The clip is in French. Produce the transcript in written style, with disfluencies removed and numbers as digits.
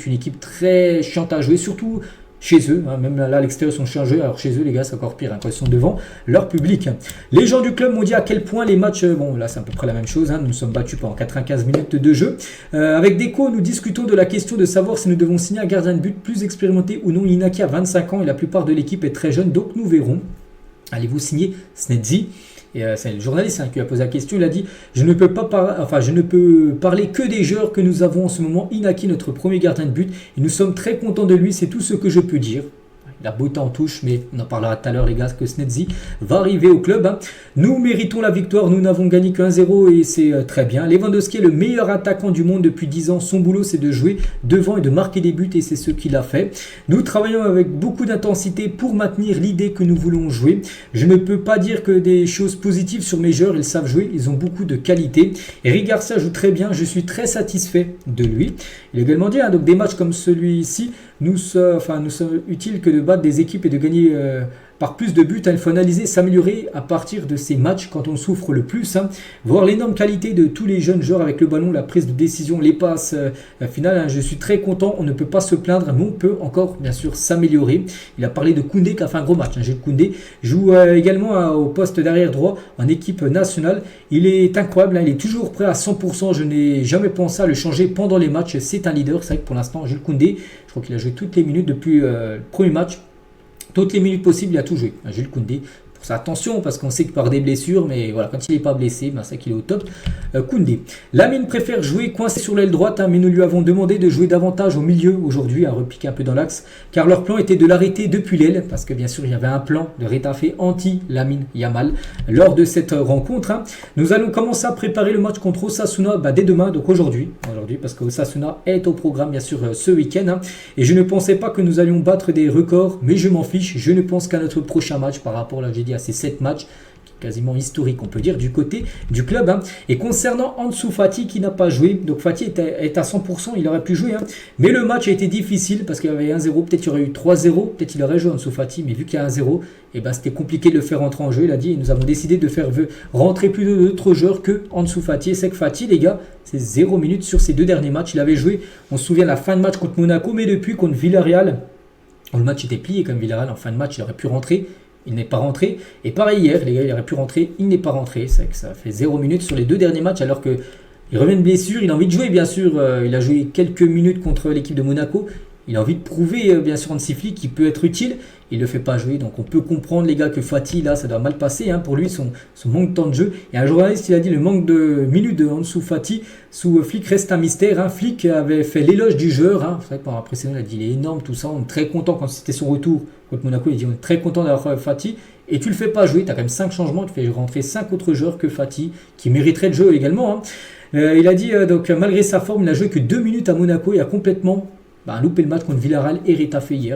une équipe très chiante à jouer, surtout chez eux, hein, même là à l'extérieur ils sont chiants à jouer, alors chez eux les gars c'est encore pire, hein, quand ils sont devant leur public. Les gens du club m'ont dit à quel point les matchs, bon là c'est à peu près la même chose, hein, nous nous sommes battus pendant 95 minutes de jeu. Avec Deco, nous discutons de la question de savoir si nous devons signer un gardien de but plus expérimenté ou non. Inaki a 25 ans et la plupart de l'équipe est très jeune, donc nous verrons. Allez-vous signer Snedzi? Et c'est le journaliste qui lui a posé la question. Il a dit je ne peux parler que des joueurs que nous avons en ce moment. Inaki, notre premier gardien de but, et nous sommes très contents de lui. C'est tout ce que je peux dire. La beauté en touche, mais on en parlera tout à l'heure les gars, que Snedzi va arriver au club. Hein. Nous méritons la victoire, nous n'avons gagné que 1-0 et c'est très bien. Lewandowski est le meilleur attaquant du monde depuis 10 ans. Son boulot c'est de jouer devant et de marquer des buts et c'est ce qu'il a fait. Nous travaillons avec beaucoup d'intensité pour maintenir l'idée que nous voulons jouer. Je ne peux pas dire que des choses positives sur mes joueurs, ils savent jouer, ils ont beaucoup de qualité. Eric Garcia joue très bien, je suis très satisfait de lui. Il a également dit, hein, donc des matchs comme celui-ci, nous sommes utiles que de battre des équipes et de gagner par plus de buts. Il faut analyser, s'améliorer à partir de ces matchs quand on souffre le plus. Hein. Voir l'énorme qualité de tous les jeunes joueurs avec le ballon, la prise de décision, les passes finales. Hein. Je suis très content, on ne peut pas se plaindre, mais on peut encore bien sûr s'améliorer. Il a parlé de Koundé qui a fait un gros match. Hein. Gilles Koundé joue également au poste d'arrière droit en équipe nationale. Il est incroyable, hein. Il est toujours prêt à 100%. Je n'ai jamais pensé à le changer pendant les matchs. C'est un leader. C'est vrai que pour l'instant, Gilles Koundé, je crois qu'il a joué toutes les minutes depuis le premier match. Toutes les minutes possibles, il a tout joué. Jules Koundé, pour sa attention, parce qu'on sait qu'il part des blessures, mais voilà, quand il n'est pas blessé, ben c'est qu'il est au top. Koundé. Lamine préfère jouer coincé sur l'aile droite, hein, mais nous lui avons demandé de jouer davantage au milieu aujourd'hui, à repiquer un peu dans l'axe, car leur plan était de l'arrêter depuis l'aile, parce que bien sûr, il y avait un plan de Retafe anti-Lamine Yamal lors de cette rencontre. Hein. Nous allons commencer à préparer le match contre Osasuna dès demain, donc aujourd'hui, parce que Osasuna est au programme, bien sûr, ce week-end. Hein, et je ne pensais pas que nous allions battre des records, mais je m'en fiche, je ne pense qu'à notre prochain match par rapport, là, j'ai dit, à ces 7 matchs, quasiment historique on peut dire du côté du club. Hein. Et concernant Ansu Fati qui n'a pas joué, donc Fati est à 100%, il aurait pu jouer, hein. Mais le match a été difficile parce qu'il y avait 1-0, peut-être il y aurait eu 3-0, peut-être il aurait joué Ansu Fati, mais vu qu'il y a 1-0, et ben c'était compliqué de le faire rentrer en jeu. Il a dit, et nous avons décidé de faire rentrer plus d'autres joueurs que Ansu Fati. Et c'est que Fati, les gars, c'est 0 minutes sur ces 2 derniers matchs. Il avait joué, on se souvient, la fin de match contre Monaco, mais depuis contre Villarreal, le match était plié comme Villarreal, en fin de match il aurait pu rentrer. Il n'est pas rentré. Et pareil hier, les gars, il aurait pu rentrer. Il n'est pas rentré. C'est que ça fait 0 minutes sur les 2 derniers matchs alors qu'il revient de blessure. Il a envie de jouer, bien sûr. Il a joué quelques minutes contre l'équipe de Monaco. Il a envie de prouver, bien sûr, Hansi Flick qu'il peut être utile. Il ne le fait pas jouer. Donc on peut comprendre, les gars, que Fati, là, ça doit mal passer. Hein, pour lui, son manque de temps de jeu. Et un journaliste, il a dit le manque de minutes de Ansu Fati sous Flick reste un mystère. Hein. Flick avait fait l'éloge du joueur. Hein. C'est vrai que pendant la précédente, il a dit il est énorme, tout ça. On est très content quand c'était son retour contre Monaco. Il a dit on est très content d'avoir Fati. Et tu le fais pas jouer. Tu as quand même 5 changements. Tu fais rentrer 5 autres joueurs que Fati qui mériteraient de jeu également. Hein. Il a dit donc malgré sa forme, il n'a joué que 2 minutes à Monaco et a complètement loupé le match contre Villarreal et Retafe hier.